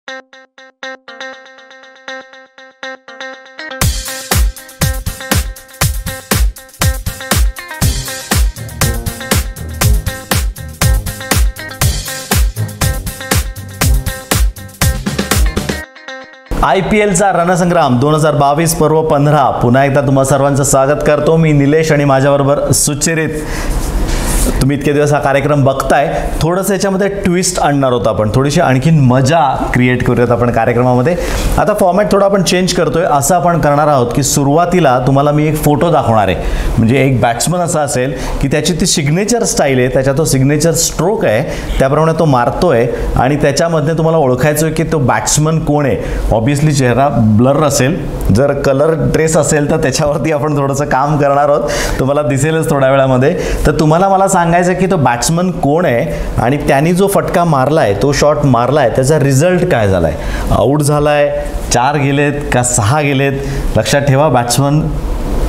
IPLचा रणसंग्राम 2022 पर्व 15 पुन्हा एकदा तुम्हा सर्वांचं स्वागत करतो. मी निलेश आणि माझ्याबरोबर सुचरित. तुम्ही इतके दिवस हा कार्यक्रम बघताय. थोडंसं याच्यामध्ये ट्विस्ट आणणार होता, आपण थोडीशी आणखीन मजा क्रिएट करूयात आपण कार्यक्रमामध्ये. आता फॉर्मॅट थोडा आपण चेंज करतोय. असं आपण करणार आहोत की सुरुवातीला तुम्हाला मी एक फोटो दाखवणार आहे. म्हणजे एक बॅट्समन असा असेल की त्याची ती सिग्नेचर स्टाईल आहे, त्याचा तो सिग्नेचर स्ट्रोक आहे, त्याप्रमाणे तो मारतोय आणि त्याच्यामध्ये तुम्हाला ओळखायचं आहे की तो बॅट्समन कोण आहे. ऑब्व्हियसली चेहरा ब्लर असेल, जर कलर ड्रेस असेल तर त्याच्यावरती आपण थोडंसं काम करणार आहोत. तुम्हाला दिसेलच थोड्या वेळामध्ये. तर तुम्हाला मला सांगायचं की तो बॅट्समन कोण आहे आणि त्यांनी जो फटका मारलाय, तो शॉट मारलाय, त्याचा रिझल्ट काय झालाय. आऊट झालाय, 4 गेलेत का 6 गेलेत. लक्षात ठेवा, बॅट्समन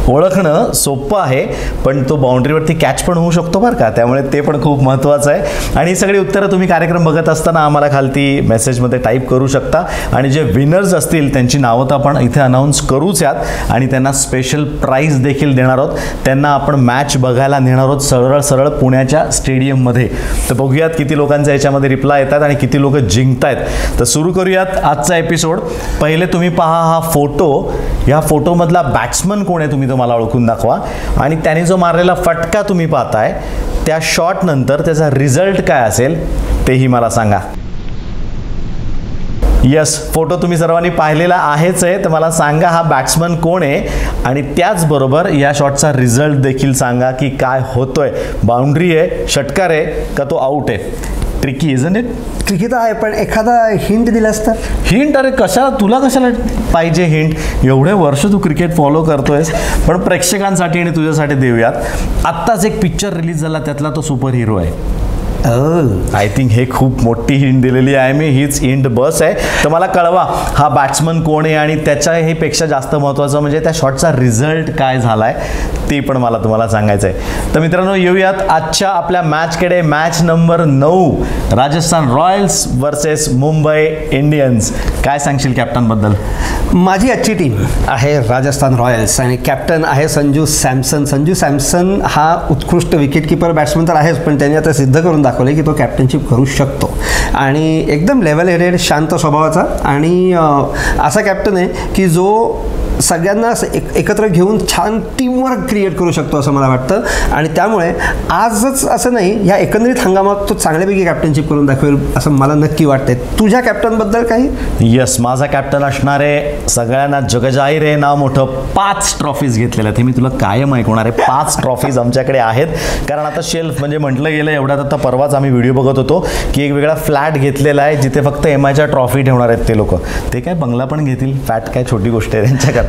ओळखणं सोपं आहे, पण तो बाउंड्रीवरती कॅच पण होऊ शकतो बरं का. त्यामुळे ते पण खूप महत्त्वाचं आहे. आणि ही सगळी उत्तरं तुम्ही कार्यक्रम बघत असताना आम्हाला खालती मेसेजमध्ये टाईप करू शकता. आणि जे विनर्स असतील त्यांची नावं तर आपण इथे अनाऊन्स करूच यात आणि त्यांना स्पेशल प्राईज देखील देणार आहोत. त्यांना आपण मॅच बघायला नेणार आहोत सरळ सरळ पुण्याच्या स्टेडियममध्ये. तर बघूयात किती लोकांचा याच्यामध्ये रिप्लाय येतात आणि किती लोक जिंकतायत. तर सुरू करूयात आजचा एपिसोड. पहिले तुम्ही पहा हा फोटो. या फोटोमधला बॅट्समन कोण आहे तुम्ही मला ओळखून दाखवा. आणि त्याने जो मारलेला फटका तुम्ही पाहताय, त्या शॉट नंतर त्याचा रिझल्ट काय असेल तेही मला सांगा. यस, फोटो तुम्ही सर्वांनी पाहिलेला आहेच आहे. तर मला सांगा हा बॅट्समन कोण आहे आणि त्याचबरोबर या शॉटचा रिझल्ट देखील सांगा की काय होतोय. बाउंड्री आहे, षटकार आहे का तो आऊट आहे. Tricky isn't it? ट्रिकी तर आहे, पण एखादा हिंट दिलास तर. हिंट? अरे कशाला, तुला कशाला पाहिजे हिंट. एवढे वर्ष तू क्रिकेट फॉलो करतोयस. पण प्रेक्षकांसाठी आणि तुझ्यासाठी देऊयात. आत्ताच एक पिक्चर रिलीज झाला, त्यातला तो सुपर हिरो आहे. आय थिंक हे खूप मोठी हिंट दिलेली आहे मी. हीच हिंट बस आहे. तर मला कळवा हा बॅट्समन कोण आहे आणि त्याच्या हे पेक्षा जास्त महत्त्वाचं म्हणजे त्या शॉटचा रिझल्ट काय झालाय ते पण मला तुम्हाला सांगायचं आहे. तर मित्रांनो, येऊयात आजच्या आपल्या मॅचकडे. Match number 9, Rajasthan Royals versus Mumbai Indians. काय सांगशील कॅप्टनबद्दल? माझी आजची टीम आहे राजस्थान रॉयल्स आणि कॅप्टन आहे संजू सॅमसन. संजू सॅमसन हा उत्कृष्ट विकेटकीपर बॅट्समन तर आहेच, पण त्यांनी आता सिद्ध करून दाखवले की तो कॅप्टनशिप करू शकतो. आणि एकदम लेवल हेडेड, शांत स्वभावाचा आणि असा कॅप्टन आहे की जो सगळ्यांना एकत्र घेऊन छान टीमवर्क क्रिएट करू शकतो असं मला वाटतं. आणि त्यामुळे आजच असं नाही, ह्या एकंदरीत हंगामात तो चांगल्यापैकी कॅप्टनशिप करून दाखवेल असं मला नक्की वाटतंय. तुझ्या कॅप्टनबद्दल काही? यस, माझा कॅप्टन असणार आहे सगळ्यांना जगजाहीर आहे, नाव मोठं, 5 ट्रॉफीज घेतलेल्या. हे मी तुला कायम ऐकवणार आहे. 5 ट्रॉफीज आमच्याकडे आहेत. कारण आता शेल्फ म्हणजे म्हटलं गेलं एवढ्यात. आता परवाच आम्ही व्हिडिओ बघत होतो की एक वेगळा फ्लॅट घेतलेला आहे जिथे फक्त MIच्या ट्रॉफी ठेवणार आहेत ते लोक. ते काय बंगला पण घेतील, फ्लॅट काय छोटी गोष्ट आहे त्यांच्याकरता.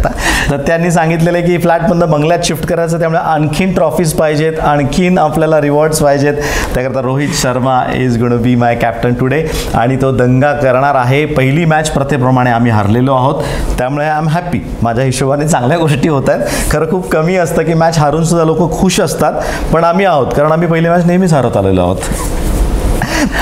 तर त्यांनी सांगितलेलं आहे की फ्लॅटमधनं बंगल्यात शिफ्ट करायचं, त्यामुळे आणखीन ट्रॉफीज पाहिजेत, आणखीन आपल्याला रिवॉर्ड्स पाहिजेत. त्याकरता Rohit Sharma is going to be my captain today आणि तो दंगा करणार आहे. पहिली मॅच प्रथेप्रमाणे आम्ही हारलेलो आहोत, त्यामुळे आय एम हॅपी. माझ्या हिशोबाने चांगल्या गोष्टी होत आहेत. खरं खूप कमी असतं की मॅच हारून सुद्धा लोक खुश असतात, पण आम्ही आहोत कारण आम्ही पहिली मॅच नेहमीच हारत आलेलो आहोत.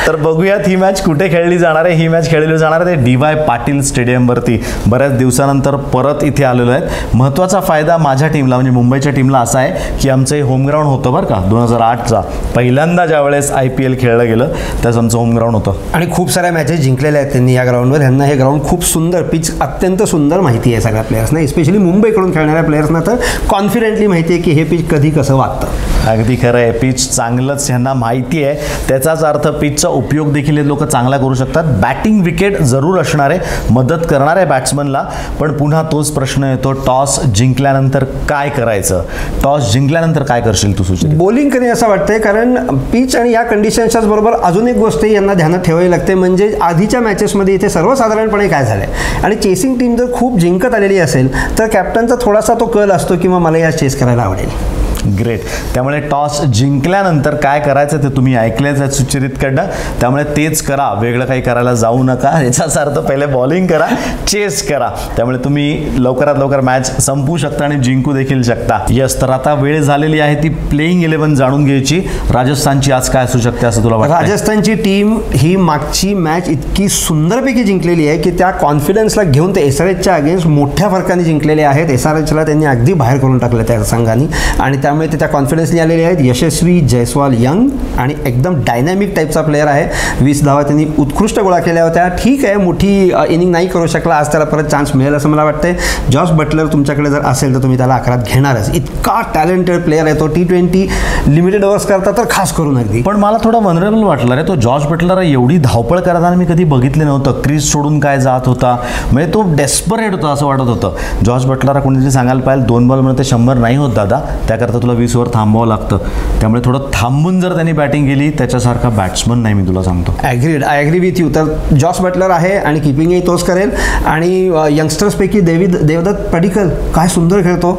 तर बघूयात ही मॅच कुठे खेळली जाणार आहे. ही मॅच खेळली जाणार आहे DY पाटील स्टेडियमवरती. बऱ्याच दिवसानंतर परत इथे आलेलो आहेत. महत्त्वाचा फायदा माझ्या टीमला म्हणजे मुंबईच्या टीमला असा आहे की आमचं हे होम ग्राउंड होतं बरं का. 2008चा पहिल्यांदा ज्यावेळेस IPL खेळलं गेलं त्याच आमचं होम ग्राउंड होतं. आणि खूप साऱ्या मॅचेस जिंकलेल्या आहेत त्यांनी या ग्राउंडवर. ह्यांना हे ग्राउंड खूप सुंदर, पिच अत्यंत सुंदर माहिती आहे सगळ्या प्लेयर्सना, स्पेशली मुंबईकडून खेळणाऱ्या प्लेयर्सना तर कॉन्फिडेंटली माहिती आहे की हे पिच कधी कसं वागतं. अगदी खरं आहे. पिच चांगलंच ह्यांना माहिती आहे. त्याचाच अर्थ पिचचा उपयोग देखील हे लोक चांगला करू शकतात. बॅटिंग विकेट जरूर असणार आहे, मदत करणार आहे बॅट्समनला. पण पुन्हा तोच प्रश्न येतो, टॉस जिंकल्यानंतर काय करायचं. टॉस जिंकल्यानंतर काय करशील तू सुचेल? बॉलिंग करेल असं वाटतंय, कारण पिच आणि या कंडिशन्सच्याच बरोबर अजून एक गोष्ट यांना ध्यानात ठेवावी लागते, म्हणजे आधीच्या मॅचेसमध्ये इथे सर्वसाधारणपणे काय झालंय आणि चेसिंग टीम जर खूप जिंकत आलेली असेल तर कॅप्टनचा थोडासा तो कल असतो किंवा मला या चेस करायला आवडेल. ग्रेट. त्यामुळे टॉस जिंकल्यानंतर काय करायचं ते तुम्ही ऐकलेच आहे सुचरितकडनं, त्यामुळे तेच करा, वेगळं काही करायला जाऊ नका. याचाच अर्थ पहिले बॉलिंग करा, चेस करा, त्यामुळे तुम्ही लवकरात लवकर मॅच संपवू शकता आणि जिंकू देखील शकता. यस, तर आता वेळ झालेली आहे ती प्लेइंग 11 जाणून घ्यायची. राजस्थानची आज काय असू शकते असं तुला वाटतं? राजस्थानची टीम ही मागची मॅच इतकी सुंदरपैकी जिंकलेली आहे की त्या कॉन्फिडन्सला घेऊन ते SRHच्या अगेन्स्ट मोठ्या फरकाने जिंकलेले आहेत. SRHला त्यांनी अगदी बाहेर करून टाकलं त्या संघाने आणि त्यामुळे ते त्या कॉन्फिडन्सने आलेले आहेत. यशस्वी जयस्वाल यंग आणि एकदम डायनॅमिक टाईपचा प्लेअर आहे. 20 धावा त्यांनी उत्कृष्ट गोळा केल्या होत्या. ठीक आहे, मोठी इनिंग नाही करू शकला, आज त्याला परत चान्स मिळेल असं मला वाटतंय. जॉस बटलर तुमच्याकडे जर असेल तर तुम्ही त्याला 11 घेणारच. इतका टॅलेंटेड प्लेअर आहे तो. T20 लिमिटेड ओव्हर्स करता तर खास करून अगदी. पण मला थोडं वनरेबल वाटलं रे तो जॉर्ज बटलर. एवढी धावपळ करताना मी कधी बघितले नव्हतं. क्रीज सोडून काय जात होता, म्हणजे तो डेस्परेट होता असं वाटत होतं. जॉर्ज बटलरला कोणीतरी सांगायला पाहिजे 2 बॉलमध्ये ते 100 नाही होत दादा, त्याकरता तुला 20 ओव्हर थांबावं लागतं. त्यामुळे थोडं थांबून जर त्यांनी बॅटिंग केली त्याच्यासारखा बॅट्समन नाही मी तुला सांगतो. I agree with you. तर जॉस बटलर आहे आणि किपिंगही तोच करेल. आणि यंगस्टर्सपैकी देवदत्त पडिक्कल काय सुंदर खेळतो.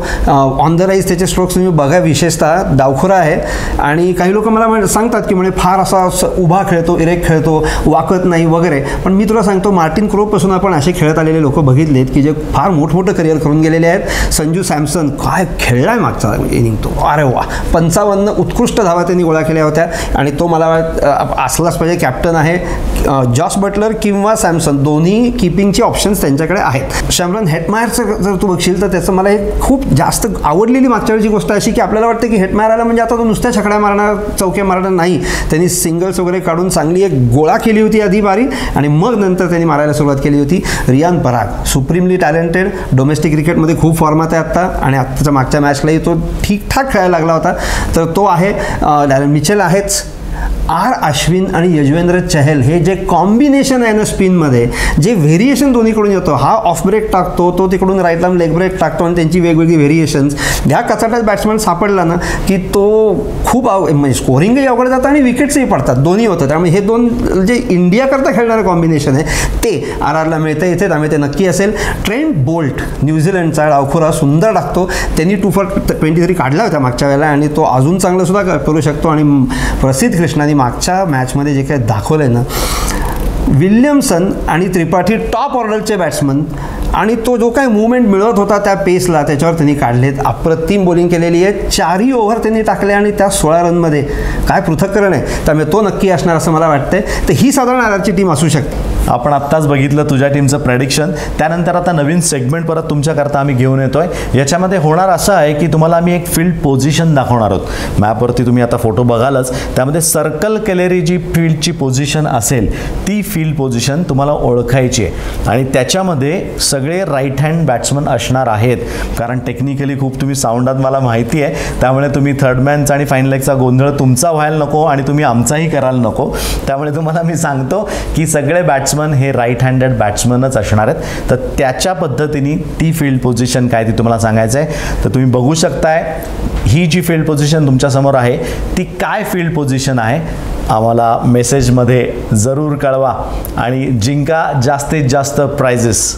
ऑन द राईज त्याचे स्ट्रोक्स तुम्ही बघा, विशेषतः डावखुरा आहे. आणि काही लोक मला सांगतात की म्हणजे फार असा उभा खेळतो, इरेक खेळतो, वाकत नाही वगैरे. पण मी तुला सांगतो मार्टिन क्रोपासून आपण असे खेळत आलेले लोक बघितलेत की जे फार मोठमोठं करिअर करून गेलेले आहेत. संजू सॅमसन काय खेळलाय मागचा इनिंग तो, अरे वा. 55 उत्कृष्ट धावा त्यांनी गोळा केल्या होत्या आणि तो मला असलाच पाहिजे. कॅप्टन आहे. जॉस बटलर किंवा सॅमसन दोन्ही किपिंगचे ऑप्शन्स त्यांच्याकडे आहेत. शॅमरन हेटमायरचं जर तू बघशील तर त्याचं मला एक खूप जास्त आवडलेली मागच्या वेळची गोष्ट अशी की आपल्याला वाटतं की हेटमायर आला म्हणजे आता तो नुसत्या छकड्या मारणार, चौक्या मारणार नाही. त्यांनी सिंगल्स वगैरे काढून चांगली एक गोळा केली होती आधी बारी आणि मग नंतर त्यांनी मारायला सुरुवात केली होती. Riyan Parag supremely talented, domestic क्रिकेटमध्ये खूप फॉर्मात आहे आत्ता आणि आत्ताच्या मागच्या मॅचलाही तो ठीकठाक खेळायला लागला होता. तर तो आहे. डॅरेन मिचेल आहेच. अश्विन आणि यजुवेंद्र चहल हे जे कॉम्बिनेशन आहे ना स्पिनमध्ये, जे व्हेरिएशन दोन्हीकडून येतो, हा ऑफ ब्रेक टाकतो, तो तिकडून राईट आर्म लेग ब्रेक टाकतो आणि त्यांची वेगवेगळी व्हेरिएशन्स. ह्या कचाट्यात बॅट्समॅन सापडला ना की तो खूप म्हणजे स्कोरिंगही अवघड जातं आणि विकेट्सही पडतात, दोन्ही होतं. त्यामुळे हे दोन जे इंडियाकरता खेळणारं कॉम्बिनेशन आहे ते RRला मिळतं इथे, त्यामुळे ते नक्की असेल. ट्रेंट बोल्ट न्यूझीलंडचा डावखुरा सुंदर टाकतो. त्यांनी 2 for 23 काढला होता मागच्या वेळेला आणि तो अजून चांगलं सुद्धा करू शकतो. आणि प्रसिद्ध कृष्णाने मागच्या मॅचमध्ये जे काही दाखवलं आहे ना, विल्यमसन आणि त्रिपाठी टॉप ऑर्डरचे बॅट्समन आणि तो जो काही मूवमेंट मिळत होता त्या पेसला त्याच्यावर त्यांनी काढलेत. अप्रतिम बॉलिंग केलेली आहे. 4ही ओव्हर त्यांनी टाकले आणि त्या 16 रनमध्ये काय पृथक्करण आहे. त्यामुळे तो नक्की असणार असं मला वाटतंय. तर ही साधारण RRची टीम असू शकते. आपण आत्ताच बघितलं तुझ्या टीमचं प्रेडिक्शन. त्यानंतर आता नवीन सेगमेंट परत तुमच्याकरता आम्ही घेऊन येतोय. याच्यामध्ये होणार असं आहे की तुम्हाला आम्ही एक फील्ड पोझिशन दाखवणार आहोत. मॅपवरती तुम्ही आता फोटो बघालच, त्यामध्ये सर्कल केलेली जी फील्डची पोझिशन असेल ती फील्ड पोझिशन तुम्हाला ओळखायची आहे आणि त्याच्यामध्ये सगळे राईट हँड बॅट्समन असणार आहेत. कारण टेक्निकली खूप तुम्ही साऊंड आहात मला माहिती आहे, त्यामुळे तुम्ही थर्ड मॅनचा आणि फाईन लेगचा गोंधळ तुमचा व्हायला नको आणि तुम्ही आमचाही करायला नको. त्यामुळे तुम्हाला मी सांगतो की सगळे बॅट्समन हे राईट हँडेड बॅट्समनच असणार आहेत. तर त्याच्या पद्धतीने ती फील्ड पोझिशन काय ती तुम्हाला सांगायचं आहे. तर तुम्ही बघू शकताय ही जी फील्ड पोझिशन तुमच्यासमोर आहे ती काय फील्ड पोझिशन आहे आम्हाला मेसेजमध्ये जरूर कळवा आणि जिंका जास्तीत जास्त प्राइजेस.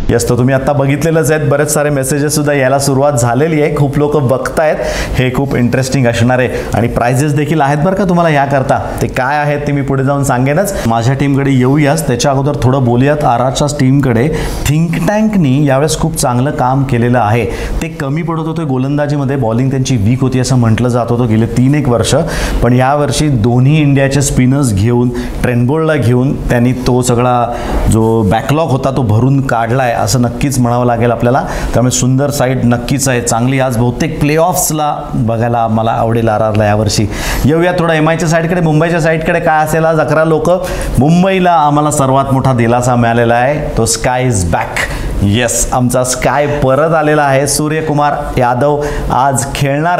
यस, तर तुम्ही आता बघितलेलंच आहेत. बरेच सारे मेसेजेस सुद्धा यायला सुरुवात झालेली आहे. खूप लोक बघतायत. हे खूप इंटरेस्टिंग असणार आहे आणि प्राइजेस देखील आहेत बरं का तुम्हाला याकरता. ते काय आहेत ते मी पुढे जाऊन सांगेनच. माझ्या टीमकडे येऊयाच त्याच्या अगोदर थोडं बोलूयात RRच्याच टीमकडे. थिंक टँकनी यावेळेस खूप चांगलं काम केलेलं आहे. ते कमी पडत होते गोलंदाजीमध्ये, बॉलिंग त्यांची वीक होती असं म्हटलं जात होतं गेले 3-1 वर्ष. पण यावर्षी दोन्ही इंडियाचे स्पिनर्स घेऊन, ट्रेंट बोल्टला घेऊन त्यांनी तो सगळा जो बॅकलॉग होता तो भरून काढला आहे असं नक्कीच म्हणावं लागेल आपल्याला. त्यामुळे सुंदर साईड नक्कीच आहे चांगली. आज बहुतेक प्लेऑफ्सला बघायला मला आवडेल RRला यावर्षी. येऊया थोडं MIच्या साईडकडे. मुंबईच्या साईडकडे काय असेल आज 11 लोक. मुंबईला आम्हाला सर्वात मोठा दिलासा मिळालेला आहे, तो स्काय इज बॅक. येस, आमचा स्काय परत आलेला आहे. सूर्यकुमार यादव आज खेळणार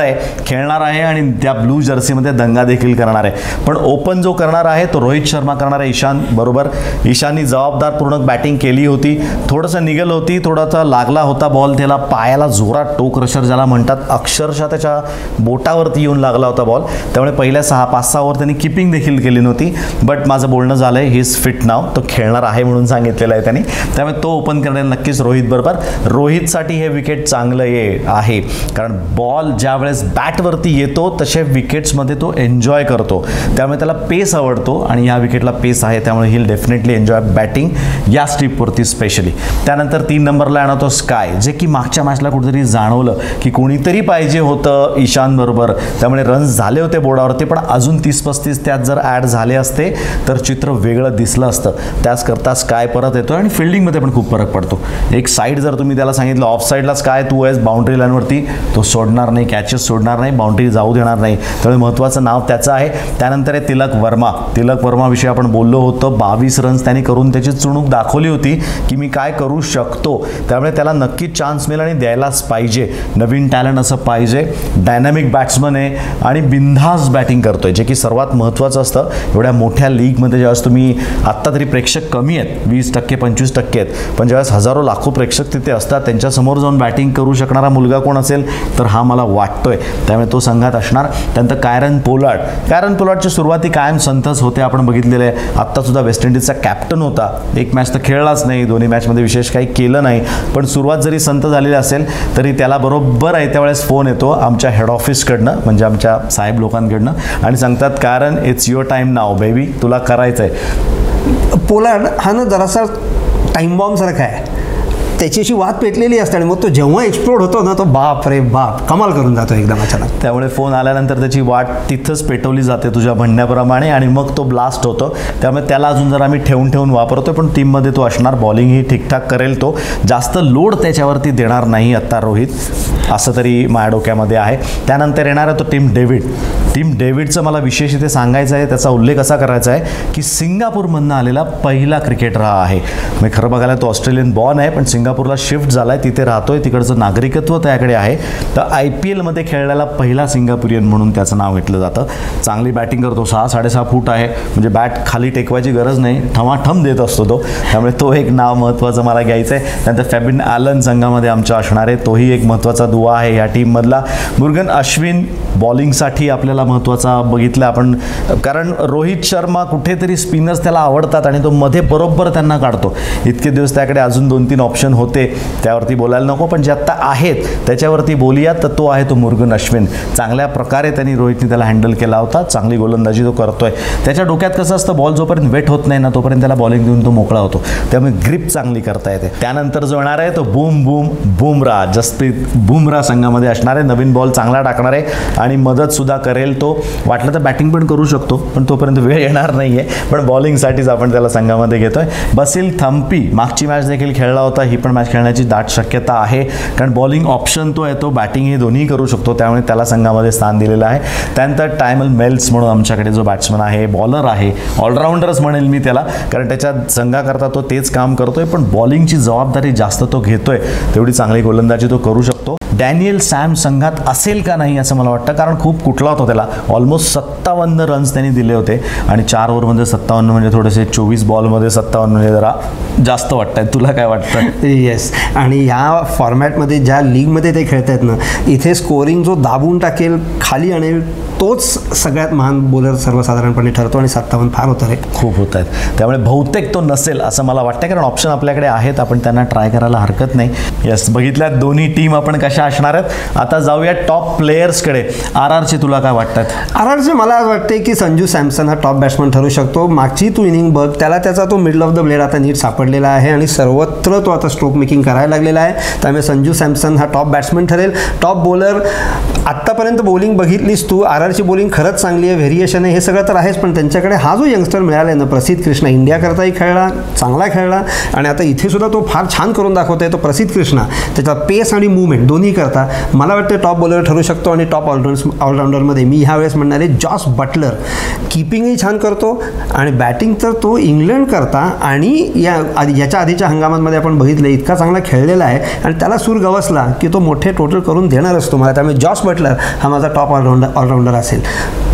आहे आणि त्या ब्लू जर्सीमध्ये दंगा देखील करणार आहे. पण ओपन जो करणार आहे तो रोहित शर्मा करणार आहे ईशान बरोबर. ईशाननी जबाबदारपूर्ण बॅटिंग केली होती. थोडंसं निघाल होती, थोडासा लागला होता बॉल त्याला पायाला जोरात, टो क्रशर ज्याला म्हणतात, अक्षरशः त्याच्या बोटावरती येऊन लागला होता बॉल. त्यामुळे पहिल्या 5-6 ओव्हर त्यांनी किपिंग देखील केली नव्हती. बट माझं बोलणं झालं आहे ही इज फिट नाव, तो खेळणार आहे म्हणून सांगितलेलं आहे त्यांनी. त्यामुळे तो ओपन करण्याला नक्की नक्कीच रोहितबरोबर. रोहितसाठी हे विकेट चांगलं आहे, कारण बॉल ज्या वेळेस बॅटवरती येतो तसे विकेट्समध्ये तो एन्जॉय करतो, त्यामुळे त्याला पेस आवडतो आणि ह्या विकेटला पेस आहे, त्यामुळे ही डेफिनेटली एन्जॉय बॅटिंग या स्ट्रीपवरती स्पेशली. त्यानंतर 3 नंबरला येणार तो स्काय, जे की मागच्या मॅचला कुठेतरी जाणवलं की कोणीतरी पाहिजे होतं ईशान बरोबर, त्यामुळे रन्स झाले होते बोर्डावरती, पण अजून 30-35 त्यात जर ॲड झाले असते तर चित्र वेगळं दिसलं असतं. त्याचकरता स्काय परत येतो आणि फिल्डिंगमध्ये पण खूप फरक पडतो. एक साईड जर तुम्ही त्याला सांगितलं ऑफ साईडला स्काय तू आहेस बाउंड्री लाईनवरती, तो सोडणार नाही, कॅचेस सोडणार नाही, बाउंड्री जाऊ देणार नाही, त्यामुळे महत्त्वाचं नाव त्याचं आहे. त्यानंतर आहे तिलक वर्मा. तिलक वर्माविषयी आपण बोललो होतो, 22 रन्स त्यांनी करून त्याची चुणूक दाखवली होती की मी काय करू शकतो, त्यामुळे त्याला नक्कीच चान्स मिळेल आणि द्यायलाच पाहिजे. नवीन टॅलेंट असं पाहिजे, डायनॅमिक बॅट्समन आहे आणि बिनधास्त बॅटिंग करतोय, जे की सर्वात महत्त्वाचं असतं. एवढ्या मोठ्या लीगमध्ये ज्यावेळेस तुम्ही आत्ता तरी प्रेक्षक कमी आहेत, 20% 25% आहेत, पण ज्यावेळेस हजारो लाखो प्रेक्षक तिथे असतात, त्यांच्यासमोर जाऊन बॅटिंग करू शकणारा मुलगा कोण असेल तर हा मला वाटतोय, त्यामुळे तो संघात असणार. त्यानंतर कायरन पोलार्डची सुरुवाती कायम संतच होते, आपण बघितलेलं आहे. आत्तासुद्धा वेस्ट इंडिजचा कॅप्टन होता, एक मॅच तर खेळलाच नाही, दोन्ही मॅचमध्ये विशेष काही केलं नाही, पण सुरुवात जरी संत झालेली असेल तरी त्याला बरोबर आहे त्यावेळेस फोन येतो आमच्या हेड ऑफिसकडनं, म्हणजे आमच्या साहेब लोकांकडनं, आणि सांगतात कारण it's your time now baby, तुला करायचं आहे. पोलार्ड हा ना जरासा टाईम बॉम्बसारखा आहे, त्याच्याशी वाद पेटलेली असते आणि मग तो जेव्हा एक्सप्लोड होतो ना तो बाप रे बाप कमाल करून जातो एकदम अचानक. त्यामुळे फोन आल्यानंतर त्याची वाट तिथंच पेटवली जाते तुझ्या म्हणण्याप्रमाणे आणि मग तो ब्लास्ट होतो. त्यामुळे त्याला अजून जर आम्ही ठेवून वापरतो, पण टीममध्ये तो असणार, बॉलिंगही ठीकठाक करेल, तो जास्त लोड त्याच्यावरती देणार नाही आत्ता रोहित, असं तरी माझ्या डोक्यामध्ये आहे. त्यानंतर येणार आहे तो टीम डेव्हिडचं मला विशेष इथे सांगायचं आहे, त्याचा उल्लेख असा करायचा आहे की सिंगापूरमधनं आलेला पहिला क्रिकेटर हा आहे. मी खरं बघायला तो ऑस्ट्रेलियन बॉर्न आहे, पण सिंगापूरला शिफ्ट झाला आहे, तिथे राहतोय, तिकडचं नागरिकत्व त्याकडे आहे. तर IPLमध्ये खेळलेला पहिला सिंगापुरियन म्हणून त्याचं नाव घेतलं जातं. चांगली बॅटिंग करतो, 6-6.5 फूट आहे, म्हणजे बॅट खाली टेकवायची गरज नाही, ठमाठम देत असतो तो, त्यामुळे तो एक नाव महत्त्वाचं मला घ्यायचं आहे. त्यानंतर फॅबिन ॲलन संघामध्ये आमच्या असणार आहे, तोही एक महत्त्वाचा दुवा आहे या टीममधला. मुर्गन अश्विन बॉलिंगसाठी आपल्याला महत्त्वाचा बघितलं आपण, कारण रोहित शर्मा कुठेतरी स्पिनर्स त्याला आवडतात आणि तो मध्ये बरोबर त्यांना काढतो. इतके दिवस त्याकडे अजून 2-3 ऑप्शन होते, त्यावरती बोलायला नको, पण जे आत्ता आहेत त्याच्यावरती बोलूया. तर तो आहे तो मुर्गन अश्विन. चांगल्या प्रकारे त्यांनी रोहितने त्याला हँडल केला होता, चांगली गोलंदाजी तो करतोय. त्याच्या डोक्यात कसं असतं, बॉल जोपर्यंत वेट होत नाही ना तोपर्यंत त्याला बॉलिंग देऊन तो मोकळा होतो, त्यामुळे ग्रिप चांगली करता येते. त्यानंतर जो येणार आहे तो बुमराह, जसप्रीत बुमराह संघामध्ये असणार आहे. नवीन बॉल चांगला टाकणार आहे आणि मदतसुद्धा करेल. तो वाटलं तर बॅटिंग पण करू शकतो, पण तोपर्यंत वेळ येणार नाही आहे, पण बॉलिंगसाठीच आपण त्याला संघामध्ये घेतोय. बसिल थम्पी मागची मॅच देखील खेळला होता, ही पण मॅच खेळण्याची दाट शक्यता आहे, कारण बॉलिंग ऑप्शन तो आहे, तो बॅटिंग हे दोन्ही करू शकतो, त्यामुळे त्याला संघामध्ये स्थान दिलेलं आहे. त्यानंतर टायमल मेल्स म्हणून आमच्याकडे जो बॅट्समन आहे, बॉलर आहे, ऑलराऊंडरच म्हणेल मी त्याला, कारण त्याच्या संघाकरता तो तेच काम करतोय, पण बॉलिंगची जबाबदारी जास्त तो घेतोय, तेवढी चांगली गोलंदाजी तो करू शकतो. डॅनियल सॅम संघात असेल का नाही असं मला वाटतं, कारण खूप कुठला होता त्याला, ऑलमोस्ट 57 रन्स त्यांनी दिले होते आणि 4 ओव्हरमध्ये 57 म्हणजे थोडेसे 24 बॉलमध्ये 57 म्हणजे जरा जास्त वाटतंय. तुला काय वाटतं? येस, आणि ह्या फॉर्मॅटमध्ये ज्या लीगमध्ये ते खेळत आहेत ना, इथे स्कोरिंग जो दाबून टाकेल, खाली आणेल, तोच सगळ्यात महान बॉलर सर्वसाधारणपणे ठरतो आणि 57 फार होतं रे, खूप होत आहेत. त्यामुळे बहुतेक तो नसेल असं मला वाटतं, कारण ऑप्शन आपल्याकडे आहेत, आपण त्यांना ट्राय करायला हरकत नाही. येस, बघितल्यात दोन्ही टीम आपण कशा असणार आहेत. आता जाऊया टॉप प्लेयर्सकडे. RRचे तुला काय वाटतात? RRचे मला वाटते की संजू सॅमसन हा टॉप बॅट्समन ठरू शकतो. मागची तू इनिंग बघ, त्याला त्याचा तो मिडल ऑफ द ब्लेड आता नीट सापडलेला आहे आणि सर्वत्र तो आता स्ट्रोक मेकिंग करायला लागलेला आहे, त्यामुळे संजू सॅमसन हा टॉप बॅट्समन ठरेल. टॉप बॉलर आत्तापर्यंत बॉलिंग बघितलीस तू, RRची बॉलिंग खरंच चांगली आहे, व्हेरिएशन आहे, हे सगळं तर आहेच, पण त्यांच्याकडे हा जो यंगस्टर मिळाला आहे ना, प्रसिद्ध कृष्णा, इंडियाकरताही खेळला, चांगला खेळला आणि आता इथे सुद्धा तो फार छान करून दाखवत आहे. तो प्रसिद्ध कृष्णा त्याचा पेस आणि मूवमेंट दोन्ही करता मला वाटतं टॉप बॉलर ठरू शकतो. आणि टॉप ऑलराऊंडरमध्ये मी ह्या वेळेस म्हणणारे जॉस बटलर, कीपिंगही छान करतो आणि बॅटिंग तर तो इंग्लंड करता आणि याच्या आधीच्या हंगामांमध्ये आपण बघितलं इतका चांगला खेळलेला आहे आणि त्याला सूर गवसला की तो मोठे टोटल करून देणारच तुम्हाला. त्यामुळे जॉस बटलर हा माझा टॉप ऑलराऊंडर असेल.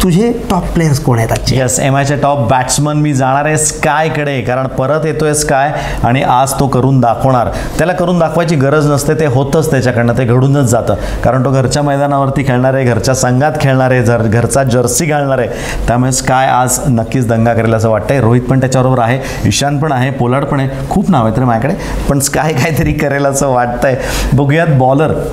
तुझे टॉप प्लेयर्स कोण आहेत आजचे? येस, MIचे टॉप बॅट्समन मी जाणार आहे स्कायकडे, कारण परत येतोय स्काय आणि आज तो करून दाखवणार. त्याला करून दाखवायची गरज नसते, ते होतंच त्याच्याकडनं, ते घडूनच जातं. कारण तो घरच्या मैदानावरती खेळणार आहे, घरच्या संघात खेळणार आहे, घरचा जर्सी घालणार आहे. त्यामुळे स्काय आज नक्कीच दंगा करेल असं वाटतंय. रोहित पण त्याच्याबरोबर आहे, ईशान पण आहे, पोलार्ड पण आहे, खूप नाव आहेत रे माझ्याकडे, पण स्काय काहीतरी करेल असं वाटतंय. बघूयात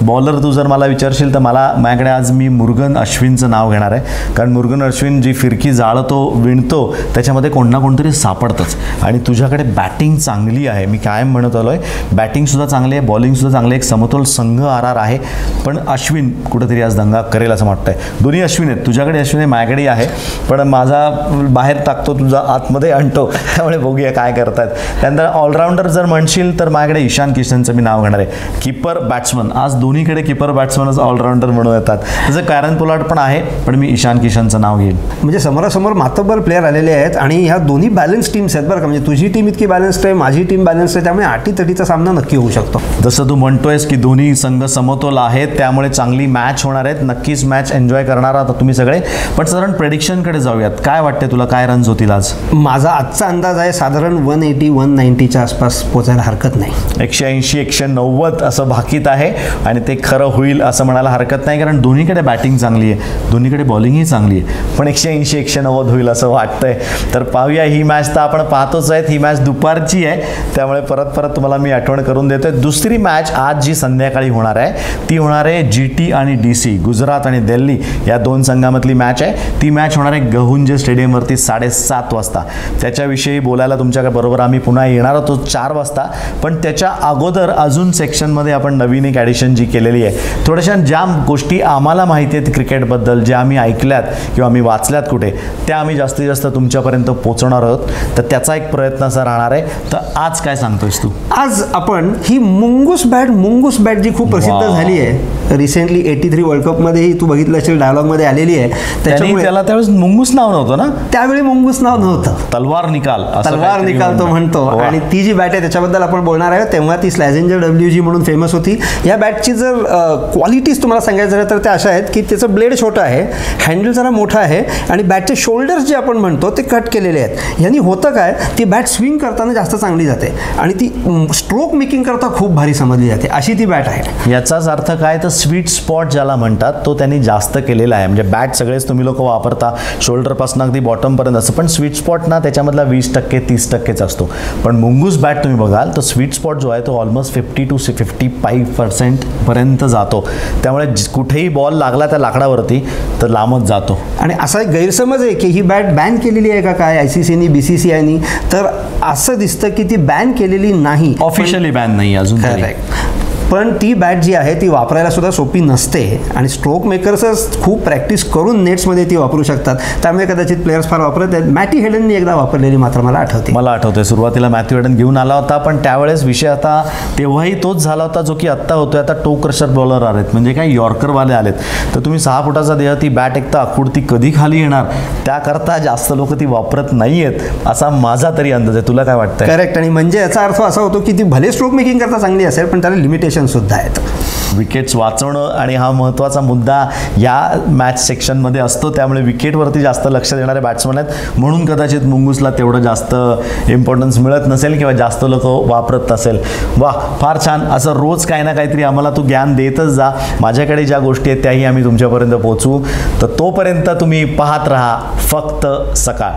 बॉलर तू जर मला विचारशील तर माझ्याकडे आज मी मुरुगन अश्विनचं नाव घेणार आहे. कारण मुरुगन अश्विन जी फिरकी जाळतो विणतो त्याच्यामध्ये कोण ना कोणतरी सापडतंच. आणि तुझ्याकडे बॅटिंग चांगली आहे, मी कायम म्हणत आलो आहे, बॅटिंगसुद्धा चांगली आहे, बॉलिंगसुद्धा चांगली आहे, एक समतोल संघ RR आहे. पण अश्विन कुठेतरी आज दंगा करेल असं वाटतंय. दोन्ही अश्विन आहेत, तुझ्याकडे अश्विन आहे, माझ्याकडेही आहे, पण माझा बाहेर टाकतो, तुझा आतमध्ये आणतो. त्यामुळे बघूया काय करतायत. त्यानंतर ऑलराऊंडर जर म्हणशील तर माझ्याकडे ईशान किशनचं मी नाव घेणार आहे. कीपर बॅट्समन, आज दोन्हीकडे कीपर बॅट्समनच ऑलराऊंडर म्हणून येतात. तसं कॅरन पोलार्ड पण आहे, पण मी ईशान किशनचं नाव घेईन. म्हणजे समोरासमोर मातब्बर प्लेयर आलेले आहेत आणि ह्या दोन्ही बॅलन्स टीम्स आहेत बरं का. म्हणजे तुझी टीम इतकी बॅलन्स्ड आहे, माझी टीम बॅलन्स्ड आहे, त्यामुळे अटीतटीचा सामना नक्की होऊ शकतो. जसं तू म्हणतोयस की दोन्ही संघ समतोल आहेत, त्यामुळे चांगली मॅच होणार आहेत. नक्कीच मॅच एन्जॉय करणार आहात तुम्ही सगळे. पण साधारण प्रेडिक्शनकडे जाऊयात. काय वाटते तुला, काय रन्स होतील आज? माझा आजचा अंदाज आहे साधारण 180-190च्या आसपास पोचायला हरकत नाही. 180-190 असं भाकीत आहे आणि ते खरं होईल असं म्हणायला हरकत नाही, कारण दोन्हीकडे बॅटिंग चांगली आहे, दोन्हीकडे बॉलिंगही चांगली आहे. पण 180-190 होईल असं वाटतंय. तर पाहूया. ही मॅच तर आपण पाहतोच आहेत, ही मॅच दुपारची आहे, त्यामुळे परत तुम्हाला मी आठवण करून देतोय. दुसरी मॅच आज जी संध्याकाळी होणार आहे ती होणार आहे GT आणि DC, गुजरात आणि दिल्ली या दोन संघामधली मॅच आहे. ती मॅच होणार आहे गहुंजे स्टेडियमवरती 7:30 वाजता. त्याच्याविषयी बोलायला तुमच्याबरोबर आम्ही पुन्हा येणार होतो 4 वाजता. पण त्याच्या अगोदर अजून सेक्शनमध्ये आपण नवीन एक ॲडिशन जी केलेली आहे. थोड्याशा ज्या गोष्टी आम्हाला माहिती आहेत क्रिकेटबद्दल, ज्या आम्ही ऐकल्यात किंवा आम्ही वाचल्यात कुठे, त्या आम्ही जास्तीत जास्त तुमच्यापर्यंत पोहोचवणार आहोत. तर त्याचा एक प्रयत्न असा राहणार आहे. तर आज काय सांगतोयस तू? आज आपण ही मुंगूस बॅट जी खूप प्रसिद्ध झाली आहे रिसेंटली 83 वर्ल्ड कपमध्येही तू बघितलं असेल, डायलॉगमध्ये आलेली आहे. त्याच्यामुळे त्याला त्यावेळेस मुंगूस नाव नव्हतं ना, त्यावेळी मुंगूस नाव नव्हतं, तलवार निकाल तो म्हणतो. आणि ती जी बॅट आहे त्याच्याबद्दल आपण बोलणार आहे. तेव्हा ती स्लॅझेंजर WG म्हणून फेमस होती. या बॅटची जर क्वालिटीज तुम्हाला सांगायचं झालं तर त्या अशा आहेत की त्याचं ब्लेड छोटं आहे, हँडल जरा मोठा आहे आणि बॅटचे शोल्डर्स जे आपण म्हणतो ते कट केलेले आहेत. यांनी होतं काय, ती बॅट स्विंग करताना जास्त चांगली जाते आणि ती स्ट्रोक मेकिंग करता खूप भारी समजली जाते, अशी ती बॅट आहे. याचाच अर्थ काय, तर स्वीट स्पॉट ज्याला म्हणतात तो त्यांनी जास्त केलेला आहे. म्हणजे बॅट सगळेच तुम्ही लोक वापरता, शोल्डरपासून अगदी बॉटमपर्यंत असं, पण स्वीट स्पॉट ना त्याच्यामधला 20%-30%च असतो. पण मुंगूस बॅट तुम्ही बघाल तर स्वीट स्पॉट जो आहे तो ऑलमोस्ट 50-55% पर्यंत जातो. त्यामुळे कुठेही बॉल लागला त्या लाकडावरती तर लांबच जातो. आणि असा एक गैरसमज आहे की ही बॅट बॅन केलेली आहे का काय ICCनी BCCIनी, तर असं दिसतं की ती बॅन केलेली नाही, ऑफिशियली बॅन नाही अजून. पण ती बॅट जी आहे ती वापरायला सुद्धा सोपी नसते आणि स्ट्रोक मेकर्सच खूप प्रॅक्टिस करून नेट्समध्ये ती वापरू शकतात. त्यामुळे कदाचित प्लेयर्स फार वापरत आहेत. मॅथ्यू हेडननी एकदा वापरलेली मात्र मला आठवते. सुरुवातीला मॅथ्यू हेडन घेऊन आला होता, पण त्यावेळेस विषय आता तेव्हाही तोच झाला होता जो की आत्ता होतोय. आता टो क्रशर बॉलर आलेत, म्हणजे काय यॉर्करवाले आलेत. तर तुम्ही 6 फुटाचा देह, ती बॅट एक तर आखूड ती कधी खाली येणार, त्याकरता जास्त लोक ती वापरत नाही आहेत असा माझा तरी अंदाज आहे. तुला काय वाटतं? करेक्ट. आणि म्हणजे याचा अर्थ असा होतो की ती भले स्ट्रोक मेकिंग करता चांगली असेल पण त्याला लिमिटेशन सुद्धा आहेत. विकेट्स वाचवणं आणि हा महत्त्वाचा मुद्दा या मॅच सेक्शनमध्ये असतो. त्यामुळे विकेटवरती जास्त लक्ष देणारे बॅट्समन आहेत, म्हणून कदाचित मुंगूसला तेवढं जास्त इम्पॉर्टन्स मिळत नसेल किंवा जास्त लोक वापरत नसेल. वा, फार छान. असं रोज काही ना काहीतरी आम्हाला तू ज्ञान देतच जा. माझ्याकडे ज्या गोष्टी आहेत त्याही आम्ही तुमच्यापर्यंत पोहोचवू. तर तोपर्यंत तुम्ही पाहत राहा फक्त सकाळ.